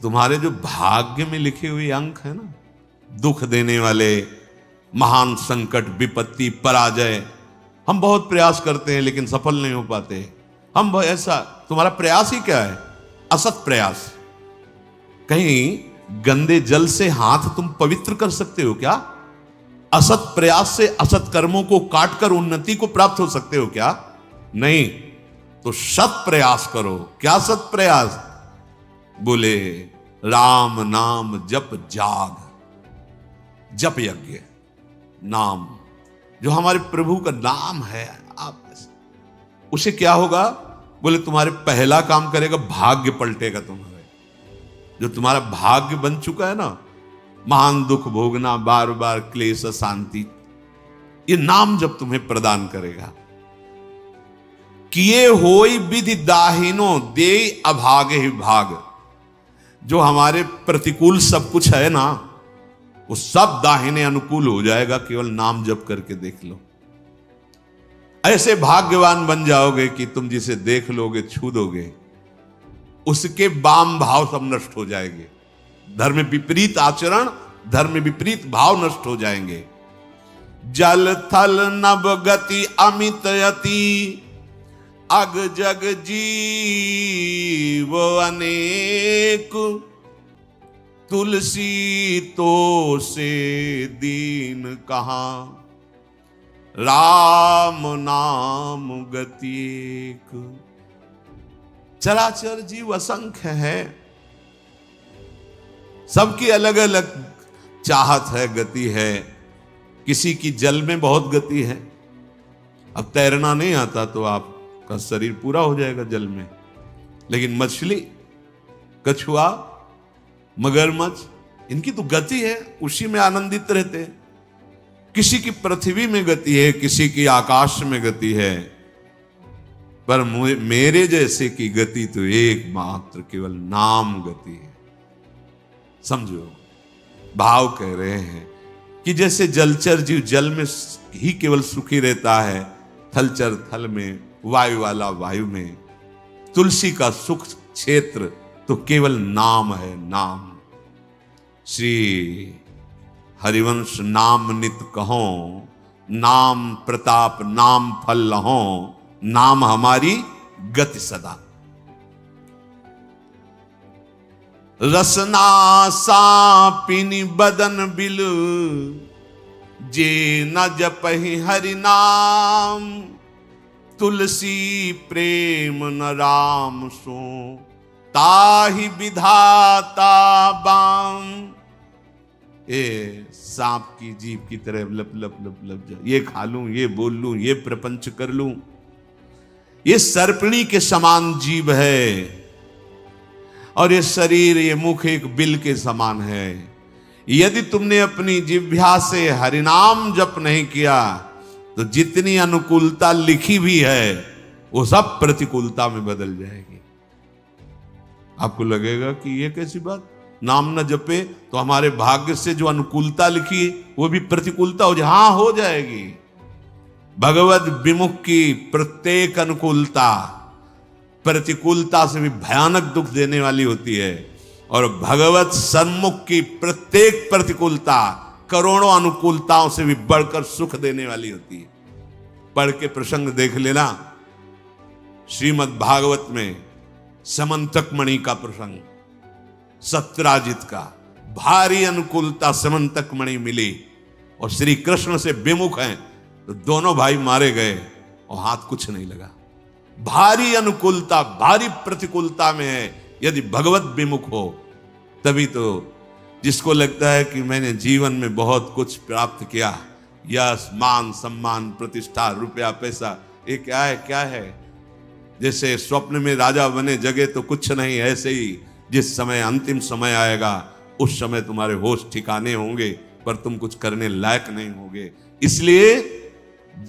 तुम्हारे जो भाग्य में लिखे हुए अंक है ना, दुख देने वाले, महान संकट, विपत्ति, पराजय, हम बहुत प्रयास करते हैं लेकिन सफल नहीं हो पाते। हम ऐसा, तुम्हारा प्रयास ही क्या है? असत प्रयास। कहीं गंदे जल से हाथ तुम पवित्र कर सकते हो क्या? असत प्रयास से असत कर्मों को काटकर उन्नति को प्राप्त हो सकते हो क्या? नहीं। तो सत प्रयास करो। क्या सत प्रयास? बोले राम नाम जप जाग, जप यज्ञ, नाम जो हमारे प्रभु का नाम है, आप उसे क्या होगा? बोले तुम्हारे पहला काम करेगा, भाग्य पलटेगा तुम्हारे। जो तुम्हारा भाग्य बन चुका है ना, महान दुख भोगना, बार बार क्लेश, शांति, ये नाम जब तुम्हें प्रदान करेगा। किए होई विधि दाहिनो दे अभागे ही भाग। जो हमारे प्रतिकूल सब कुछ है ना, वो सब दाहिने अनुकूल हो जाएगा, केवल नाम जप करके देख लो। ऐसे भाग्यवान बन जाओगे कि तुम जिसे देख लोगे, छू दोगे, उसके वाम भाव सब नष्ट हो जाएंगे। धर्म विपरीत आचरण, धर्म विपरीत भाव नष्ट हो जाएंगे। जल थल नभ गति अमित यति, अग जग जीव अनेक, तुलसी तो से दीन कहां, राम नाम गति एक। चराचर जीव असंख्य है, सबकी अलग अलग चाहत है, गति है। किसी की जल में बहुत गति है। अब तैरना नहीं आता तो आपका शरीर पूरा हो जाएगा जल में, लेकिन मछली, कछुआ, मगरमच्छ, इनकी तो गति है, उसी में आनंदित रहते हैं। किसी की पृथ्वी में गति है, किसी की आकाश में गति है, पर मेरे जैसे की गति तो एकमात्र केवल नाम गति है। समझो, भाव कह रहे हैं कि जैसे जलचर जीव जल में ही केवल सुखी रहता है, थलचर थल में, वायु वाला वायु में, तुलसी का सुख क्षेत्र तो केवल नाम है, नाम। श्री हरिवंश नाम नित कहो, नाम प्रताप नाम फल लहो, नाम हमारी गति सदा। रसना सापिनी बदन बिल, जे न जपहि हरि नाम, तुलसी प्रेम न राम सो, ताहि विधाता बाम। सांप की जीभ की तरह लप लप लप लप जा, ये खा लूं, ये बोल लूं, ये प्रपंच कर लूं। ये सर्पिणी के समान जीव है, और ये शरीर, ये मुख एक बिल के समान है। यदि तुमने अपनी जिह्वा से हरिनाम जप नहीं किया तो जितनी अनुकूलता लिखी भी है वो सब प्रतिकूलता में बदल जाएगी। आपको लगेगा कि ये कैसी बात, नाम न जपे तो हमारे भाग्य से जो अनुकूलता लिखी वो भी प्रतिकूलता हो जाए। हाँ, हो जाएगी। भगवत विमुख की प्रत्येक अनुकूलता प्रतिकूलता से भी भयानक दुख देने वाली होती है, और भगवत सन्मुख की प्रत्येक प्रतिकूलता करोड़ों अनुकूलताओं से भी बढ़कर सुख देने वाली होती है। पढ़ के प्रसंग देख लेना, श्रीमद् भागवत में समंतक मणि का प्रसंग, सत्यराजित का। भारी अनुकूलता समंतक मणि मिली और श्री कृष्ण से विमुख हैं तो दोनों भाई मारे गए और हाथ कुछ नहीं लगा। भारी अनुकूलता, भारी प्रतिकूलता में है, यदि भगवत विमुख हो तभी तो। जिसको लगता है कि मैंने जीवन में बहुत कुछ प्राप्त किया, यश, मान, सम्मान, प्रतिष्ठा, रुपया, पैसा, ये क्या है, क्या है। जैसे स्वप्न में राजा बने, जगे तो कुछ नहीं, ऐसे ही जिस समय अंतिम समय आएगा उस समय तुम्हारे होश ठिकाने होंगे, पर तुम कुछ करने लायक नहीं होगे। इसलिए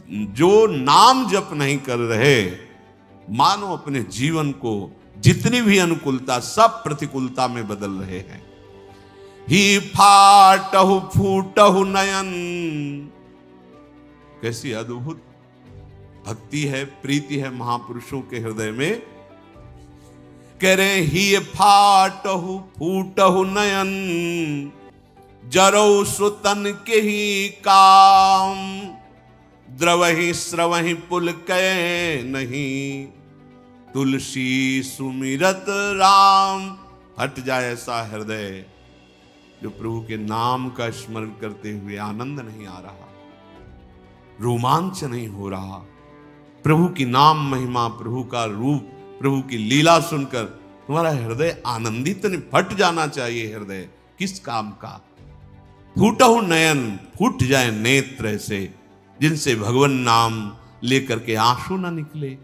जो नाम जप नहीं कर रहे, मानो अपने जीवन को जितनी भी अनुकूलता सब प्रतिकूलता में बदल रहे हैं। ही फाटहु फूटहु नयन, कैसी अद्भुत भक्ति है, प्रीति है महापुरुषों के हृदय में करे ही फाटहु फूटहु नयन, जरौ सुतन के ही काम, द्रवहि स्रवहि पुल कै नहीं, तुलसी सुमिरत राम। हट जाए ऐसा हृदय जो प्रभु के नाम का स्मरण करते हुए आनंद नहीं आ रहा, रोमांच नहीं हो रहा, प्रभु की नाम महिमा, प्रभु का रूप, प्रभु की लीला सुनकर तुम्हारा हृदय आनंदित नहीं, फट जाना चाहिए हृदय। किस काम का? फूटहु नयन, फूट जाए नेत्र ऐसे जिनसे भगवान नाम लेकर के आंसू ना निकले।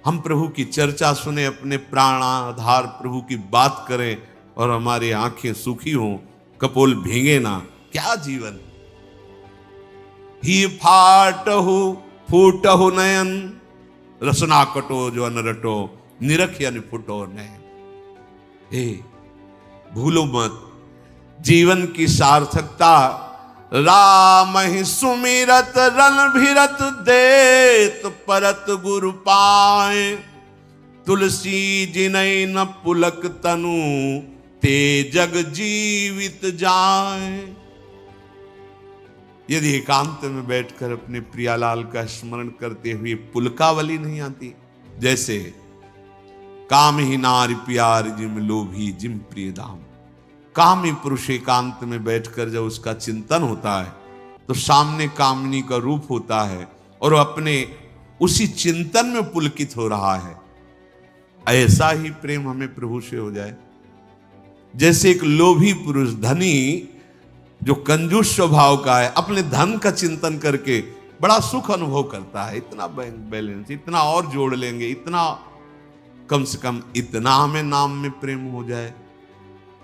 हम प्रभु की चर्चा सुने, अपने प्राणाधार प्रभु की बात करें और हमारी आंखें सूखी हों, कपोल भींगे ना, क्या जीवन। ही फाटहु फूटहु नयन, रसना कटो जो अनरटो, निरख यानी फुटो नयन। हे भूलो मत जीवन की सार्थकता, राम ही सुमिरत रणभिरत देत परत गुरु पाए, तुलसी जिनय न पुलक तनु, ते जग जीवित जाए। यदि एकांत में बैठकर अपने प्रियालाल का स्मरण करते हुए पुलकावली नहीं आती, जैसे काम ही नारी प्यार जिम लोभी जिम प्रिय दाम। कामी पुरुष एकांत में बैठकर जब उसका चिंतन होता है तो सामने कामिनी का रूप होता है और अपने उसी चिंतन में पुलकित हो रहा है। ऐसा ही प्रेम हमें प्रभु से हो जाए। जैसे एक लोभी पुरुष, धनी जो कंजूस स्वभाव का है, अपने धन का चिंतन करके बड़ा सुख अनुभव करता है। इतना बैंक बैलेंस, इतना और जोड़ लेंगे, इतना कम से कम इतना हमें नाम में प्रेम हो जाए।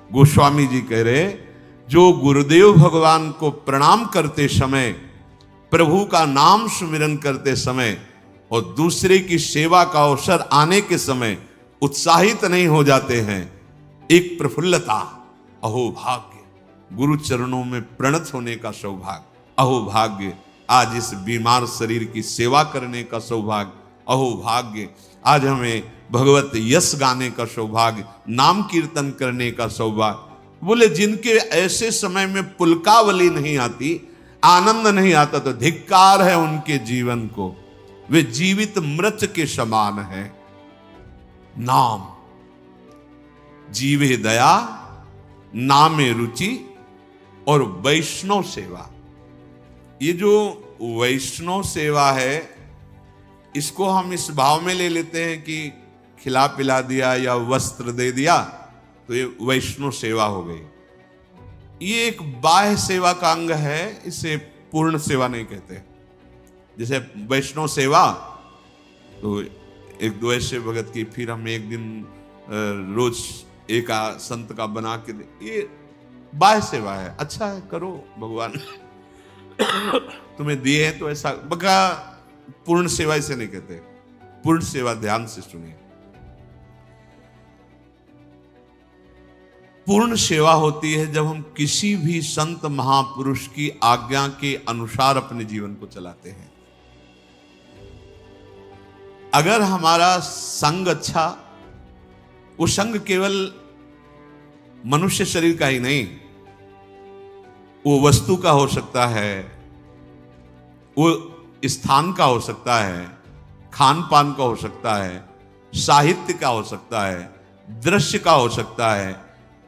गोस्वामी जी कह रहे, जो गुरुदेव भगवान को प्रणाम करते समय, प्रभु का नाम सुमिरन करते समय और दूसरे की सेवा का अवसर आने के समय उत्साहित नहीं हो जाते हैं, एक प्रफुल्लता, अहो भाग्य, गुरु चरणों में प्रणत होने का सौभाग्य, अहो भाग्य, आज इस बीमार शरीर की सेवा करने का सौभाग्य, अहो भाग्य, आज हमें भगवत यश गाने का सौभाग्य, नाम कीर्तन करने का सौभाग्य। बोले जिनके ऐसे समय में पुलकावली नहीं आती, आनंद नहीं आता, तो धिक्कार है उनके जीवन को, वे जीवित मृत के समान है। नाम जीवे दया, नामे रुचि और वैष्णव सेवा। ये जो वैष्णव सेवा है, इसको हम इस भाव में ले लेते हैं कि खिला पिला दिया या वस्त्र दे दिया तो ये वैष्णव सेवा हो गई। ये एक बाह्य सेवा का अंग है, इसे पूर्ण सेवा नहीं कहते। जैसे वैष्णव सेवा तो एक दो ऐसे भगत की, फिर हम एक दिन रोज एक संत का बना के दे, ये बाह्य सेवा है। अच्छा है, करो, भगवान तुम्हें दिए हैं तो ऐसा बका। पूर्ण सेवा इसे नहीं कहते। पूर्ण सेवा ध्यान से सुनिए, पूर्ण सेवा होती है जब हम किसी भी संत महापुरुष की आज्ञा के अनुसार अपने जीवन को चलाते हैं। अगर हमारा संग अच्छा, वो संग केवल मनुष्य शरीर का ही नहीं, वो वस्तु का हो सकता है, वो स्थान का हो सकता है, खान पान का हो सकता है, साहित्य का हो सकता है, दृश्य का हो सकता है,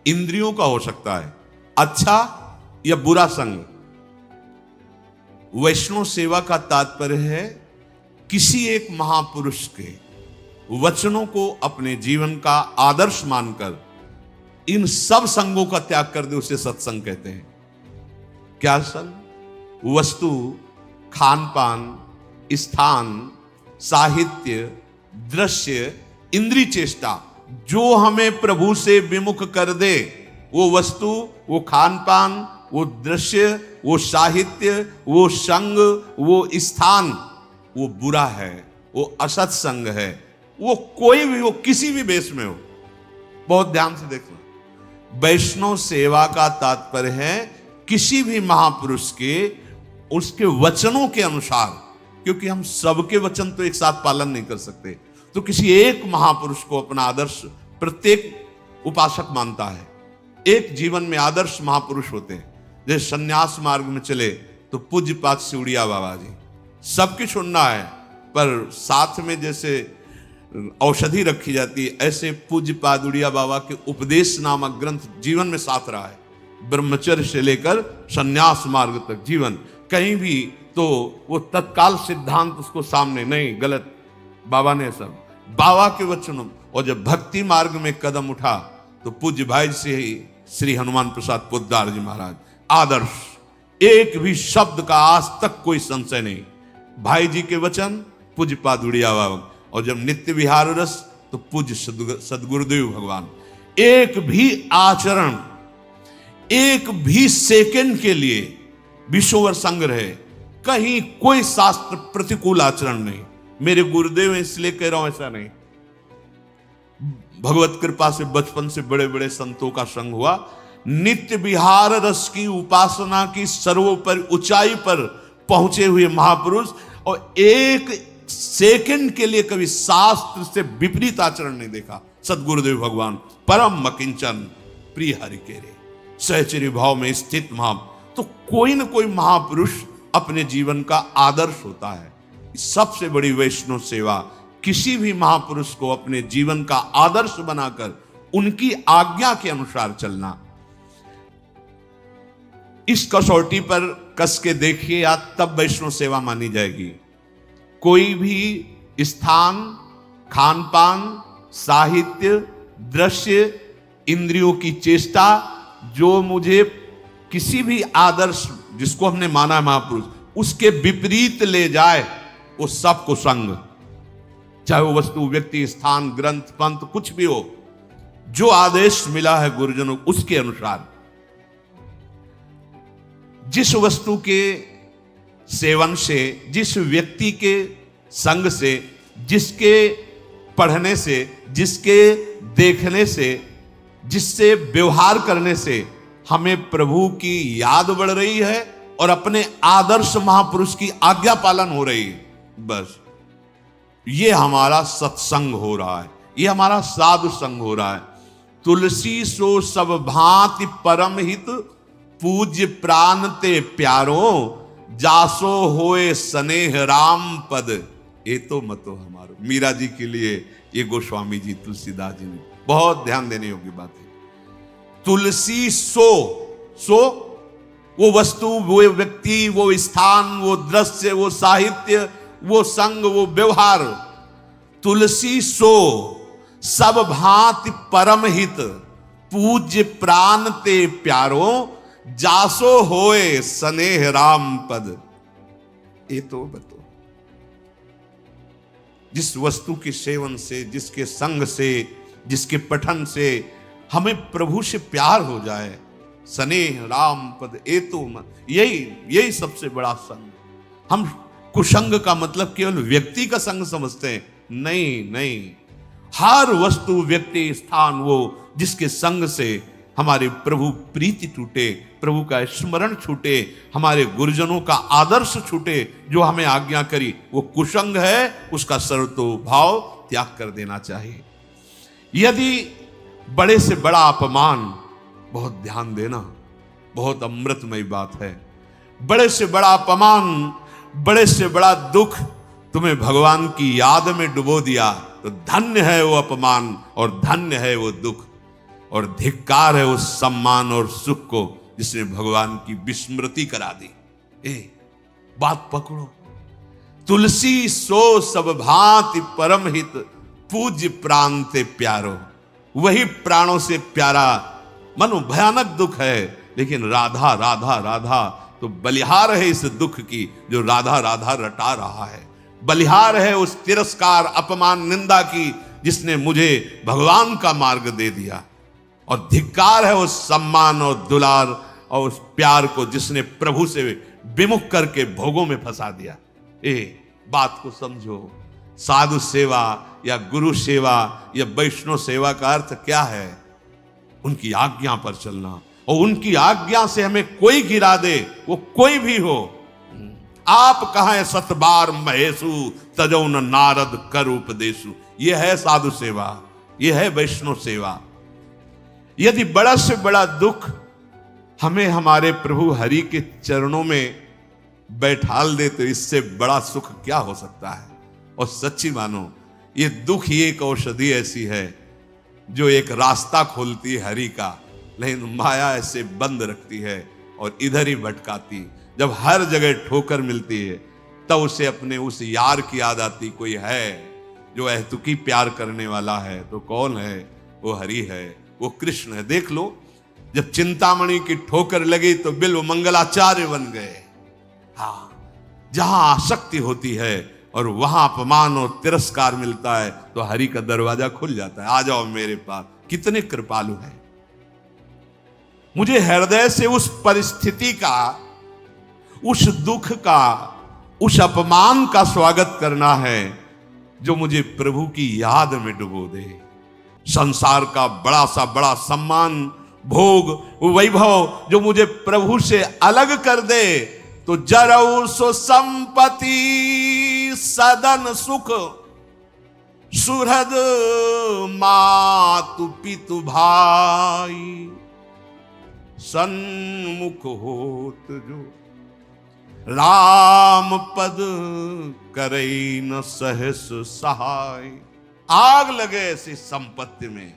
इंद्रियों का हो सकता है, अच्छा या बुरा संग। वैष्णव सेवा का तात्पर्य है किसी एक महापुरुष के वचनों को अपने जीवन का आदर्श मानकर इन सब संगों का त्याग कर दे, उसे सत्संग कहते हैं। क्या संग? वस्तु, खान पान, स्थान, साहित्य, दृश्य, इंद्रिय चेष्टा, जो हमें प्रभु से विमुख कर दे, वो वस्तु, वो खान पान, वो दृश्य, वो साहित्य, वो संग, वो स्थान, वो बुरा है, वो असत संग है। वो कोई भी हो, किसी भी वेश में हो। बहुत ध्यान से देखना, वैष्णव सेवा का तात्पर्य है किसी भी महापुरुष के, उसके वचनों के अनुसार, क्योंकि हम सबके वचन तो एक साथ पालन नहीं कर सकते, तो किसी एक महापुरुष को अपना आदर्श प्रत्येक उपासक मानता है। एक जीवन में आदर्श महापुरुष होते हैं। जैसे सन्यास मार्ग में चले तो पूज्यपाद सिउड़िया बाबा जी, सबकी सुनना है, पर साथ में जैसे औषधि रखी जाती है, ऐसे पूज्यपाद उड़िया बाबा के उपदेश नामक ग्रंथ जीवन में साथ रहा है। ब्रह्मचर्य से लेकर सन्यास मार्ग तक जीवन, कहीं भी तो वो तत्काल सिद्धांत उसको सामने नहीं, गलत, बाबा ने सब बाबा के वचनों। और जब भक्ति मार्ग में कदम उठा तो पूज्य भाई से ही श्री हनुमान प्रसाद पोद्दार जी महाराज, आदर्श, एक भी शब्द का आज तक कोई संशय नहीं। भाई जी के वचन पूज्य पाद उड़िया बाबा। और जब नित्य विहार रस तो पूज्य सदगुरुदेव भगवान। एक भी आचरण, एक भी सेकंड के लिए विश्ववर संग रहे, कहीं कोई शास्त्र प्रतिकूल आचरण नहीं। मेरे गुरुदेव हैं इसलिए कह रहा हूं, ऐसा नहीं। भगवत कृपा से बचपन से बड़े बड़े संतों का संग हुआ। नित्य विहार रस की उपासना की सर्वोपरि ऊंचाई पर पहुंचे हुए महापुरुष, और एक सेकंड के लिए कभी शास्त्र से विपरीत आचरण नहीं देखा। सदगुरुदेव भगवान परम मकिंचन प्रिय हरि के रे, सहचर्य भाव में स्थित महा। तो कोई न कोई महापुरुष अपने जीवन का आदर्श होता है। सबसे बड़ी वैष्णव सेवा किसी भी महापुरुष को अपने जीवन का आदर्श बनाकर उनकी आज्ञा के अनुसार चलना। इस कसौटी पर कस के देखिए या तब वैष्णव सेवा मानी जाएगी। कोई भी स्थान, खान पान, साहित्य, दृश्य, इंद्रियों की चेष्टा, जो मुझे किसी भी आदर्श जिसको हमने माना है महापुरुष, उसके विपरीत ले जाए, वो सब कुसंग। चाहे वो वस्तु, व्यक्ति, स्थान, ग्रंथ, पंथ, कुछ भी हो, जो आदेश मिला है गुरुजनों उसके अनुसार, जिस वस्तु के सेवन से, जिस व्यक्ति के संग से, जिसके पढ़ने से, जिसके देखने से, जिससे व्यवहार करने से हमें प्रभु की याद बढ़ रही है और अपने आदर्श महापुरुष की आज्ञा पालन हो रही है, बस ये हमारा सत्संग हो रहा है, ये हमारा साधु संग हो रहा है। तुलसी सो सब भांति परम हित, पूज्य प्राण ते प्यारो, जासो होए स्नेह राम पद, ये तो मतो हमारो। मीरा जी के लिए ये गोस्वामी जी, तुलसीदास जी ने बहुत ध्यान देने योग्य बात है। तुलसी सो वो वस्तु, वो व्यक्ति, वो स्थान, वो दृश्य, वो साहित्य, वो संग, वो व्यवहार। तुलसी सो सब भांति परम हित, पूज्य प्राण ते प्यारो, जासो होए स्नेह राम पद, ये तो बतो। जिस वस्तु के सेवन से, जिसके संग से, जिसके पठन से हमें प्रभु से प्यार हो जाए, स्नेह राम पद, ये तो यही सबसे बड़ा संग। हम कुसंग का मतलब केवल व्यक्ति का संग समझते हैं, नहीं। हर वस्तु, व्यक्ति, स्थान, वो जिसके संग से हमारे प्रभु प्रीति टूटे, प्रभु का स्मरण छूटे, हमारे गुरुजनों का आदर्श छूटे, जो हमें आज्ञा करी, वो कुसंग है। उसका सर्वतो भाव त्याग कर देना चाहिए। यदि बड़े से बड़ा अपमान, बहुत ध्यान देना, बहुत अमृतमय बात है, बड़े से बड़ा अपमान, बड़े से बड़ा दुख तुम्हें भगवान की याद में डुबो दिया, तो धन्य है वो अपमान और धन्य है वो दुख, और धिक्कार है उस सम्मान और सुख को जिसने भगवान की विस्मृति करा दी। बात पकड़ो। तुलसी सो सब भांति परम हित, पूज्य प्राण ते प्यारो, वही प्राणों से प्यारा। मनो भयानक दुख है, लेकिन राधा राधा राधा तो बलिहार है इस दुख की, जो राधा राधा रटा रहा है। बलिहार है उस तिरस्कार, अपमान, निंदा की, जिसने मुझे भगवान का मार्ग दे दिया, और धिक्कार है उस सम्मान और दुलार और उस प्यार को जिसने प्रभु से विमुख करके भोगों में फंसा दिया। बात को समझो। साधु सेवा या गुरु सेवा या वैष्णव सेवा का अर्थ क्या है? उनकी आज्ञा पर चलना, और उनकी आज्ञा से हमें कोई गिरा दे, वो कोई भी हो। आप कहें सतबार महेशु, तजौ न नारद कर उपदेशु, ये है साधु सेवा। यह है वैष्णव सेवा। यदि बड़ा से बड़ा दुख हमें हमारे प्रभु हरि के चरणों में बैठाल दे तो इससे बड़ा सुख क्या हो सकता है। और सच्ची मानो, ये दुख ही एक औषधि ऐसी है जो एक रास्ता खोलती है हरि का, लेकिन माया ऐसे बंद रखती है और इधर ही भटकाती। जब हर जगह ठोकर मिलती है तब उसे अपने उस यार की याद आती, कोई है जो अहतुकी प्यार करने वाला है। तो कौन है? वो हरि है, वो कृष्ण है। देख लो, जब चिंतामणि की ठोकर लगी तो बिल्व मंगलाचार्य बन गए। हाँ, जहां आसक्ति होती है और वहां अपमान और तिरस्कार मिलता है तो हरि का दरवाजा खुल जाता है। आ जाओ मेरे पास। कितने कृपालु हैं। मुझे हृदय से उस परिस्थिति का, उस दुख का, उस अपमान का स्वागत करना है जो मुझे प्रभु की याद में डुबो दे। संसार का बड़ा सा बड़ा सम्मान, भोग, वैभव जो मुझे प्रभु से अलग कर दे तो जरऊ सो संपत्ति सदन सुख, सुहृद मातु पितु भाई, सन्मुख होत जो राम पद करई न सहस सहाय। आग लगे ऐसी संपत्ति में,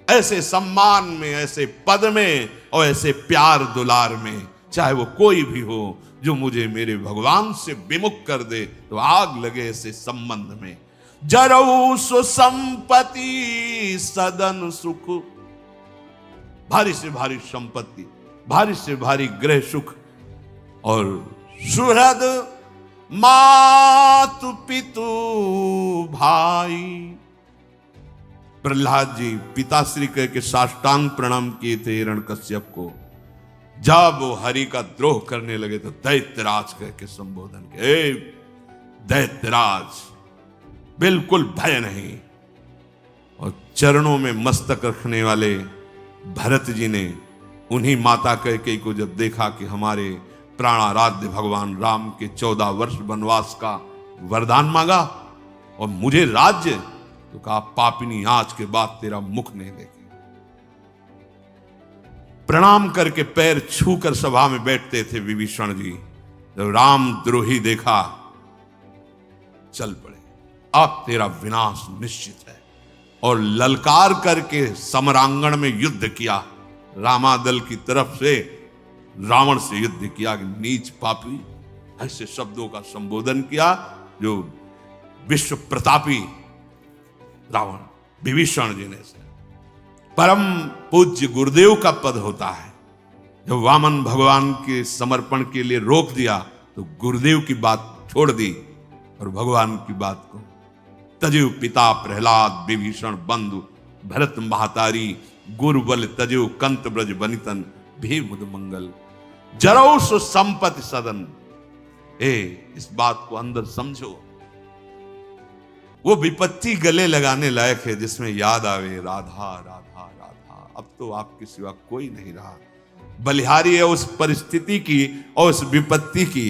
ऐसे सम्मान में, ऐसे पद में और ऐसे प्यार दुलार में, चाहे वो कोई भी हो, जो मुझे मेरे भगवान से विमुख कर दे तो आग लगे ऐसे संबंध में। जरऊ सो संपत्ति सदन सुख, भारी से भारी संपत्ति, भारी से भारी गृह सुख और सुहृद मातु पितु भाई। प्रहलाद जी पिताश्री कह के साष्टांग प्रणाम किए थे हिरण्यकश्यप को। जब वो हरि का द्रोह करने लगे तो दैत्यराज कह के संबोधन किए। दैत्यराज, बिल्कुल भय नहीं। और चरणों में मस्तक रखने वाले भरत जी ने उन्हीं माता कैकेयी को जब देखा कि हमारे प्राणाराध्य भगवान राम के 14 वर्ष वनवास का वरदान मांगा और मुझे राज्य, तो कहा पापिनी आज के बाद तेरा मुख नहीं देखेगी। प्रणाम करके पैर छूकर सभा में बैठते थे विभीषण जी। जब राम द्रोही देखा, चल पड़े, अब तेरा विनाश निश्चित है। और ललकार करके समरांगण में युद्ध किया। रामादल की तरफ से रावण से युद्ध किया कि नीच पापी, ऐसे शब्दों का संबोधन किया जो विश्व प्रतापी रावण विभीषण जी ने। परम पूज्य गुरुदेव का पद होता है। जब वामन भगवान के समर्पण के लिए रोक दिया तो गुरुदेव की बात छोड़ दी और भगवान की बात को तजु। पिता प्रहलाद विभीषण बंधु भरत महातारी, गुरु बल तजु कंत ब्रज बनितन भी मुद मंगल। जरौ सो संपत्ति सदन। इस बात को अंदर समझो। वो विपत्ति गले लगाने लायक है जिसमें याद आवे राधा राधा राधा। अब तो आपके सिवा कोई नहीं रहा। बलिहारी है उस परिस्थिति की और उस विपत्ति की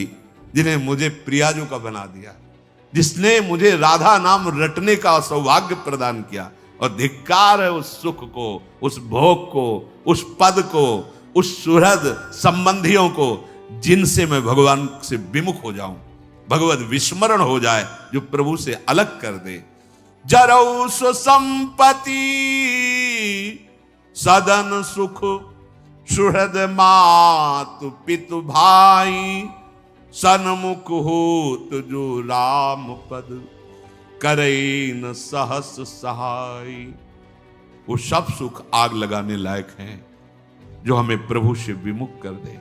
जिन्हें मुझे प्रियाजू का बना दिया, जिसने मुझे राधा नाम रटने का सौभाग्य प्रदान किया। और धिक्कार है उस सुख को, उस भोग को, उस पद को, उस सुहृद संबंधियों को जिनसे मैं भगवान से विमुख हो जाऊं, भगवत विस्मरण हो जाए, जो प्रभु से अलग कर दे। जरौ सो संपत्ति सदन सुख, सुहृद मातु पितु भाई, सन्मुख होत जो राम पद करई न सहस सहाय। वो सब सुख आग लगाने लायक हैं जो हमें प्रभु से विमुख कर दे।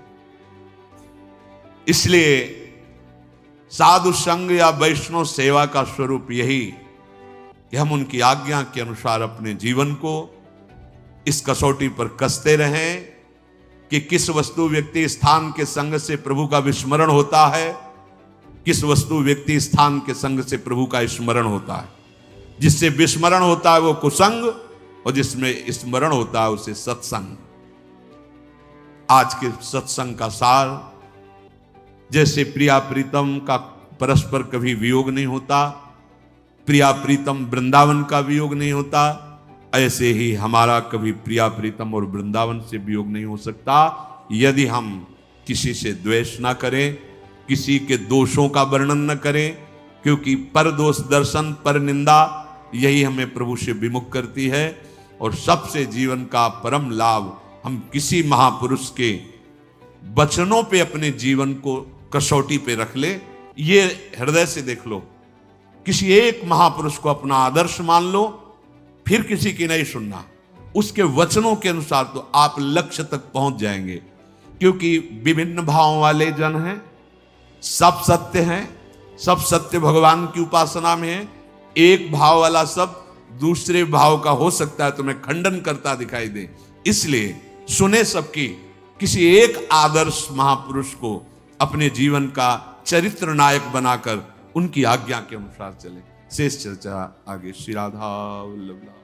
इसलिए साधु संग या वैष्णव सेवा का स्वरूप यही कि हम उनकी आज्ञा के अनुसार अपने जीवन को इस कसौटी पर कसते रहें कि किस वस्तु व्यक्ति स्थान के संग से प्रभु का विस्मरण होता है, किस वस्तु व्यक्ति स्थान के संग से प्रभु का स्मरण होता है। जिससे विस्मरण होता है वो कुसंग, और जिसमें स्मरण होता है उसे सत्संग। आज के सत्संग का सार, जैसे प्रिया प्रीतम का परस्पर कभी वियोग नहीं होता, प्रिया प्रीतम वृंदावन का वियोग नहीं होता, ऐसे ही हमारा कभी प्रिया प्रीतम और वृंदावन से वियोग नहीं हो सकता यदि हम किसी से द्वेष ना करें, किसी के दोषों का वर्णन न करें, क्योंकि पर दोष दर्शन, पर निंदा यही हमें प्रभु से विमुख करती है। और सबसे जीवन का परम लाभ हम किसी महापुरुष के वचनों पे अपने जीवन को कसौटी पे रख ले। ये हृदय से देख लो, किसी एक महापुरुष को अपना आदर्श मान लो, फिर किसी की नहीं सुनना, उसके वचनों के अनुसार तो आप लक्ष्य तक पहुंच जाएंगे। क्योंकि विभिन्न भावों वाले जन हैं, सब सत्य हैं, सब सत्य भगवान की उपासना में है। एक भाव वाला सब दूसरे भाव का हो सकता है तुम्हें खंडन करता दिखाई दे, इसलिए सुने सबकी, किसी एक आदर्श महापुरुष को अपने जीवन का चरित्र नायक बनाकर उनकी आज्ञा के अनुसार चले। शेष चर्चा आगे। श्री राधा वल्लभ।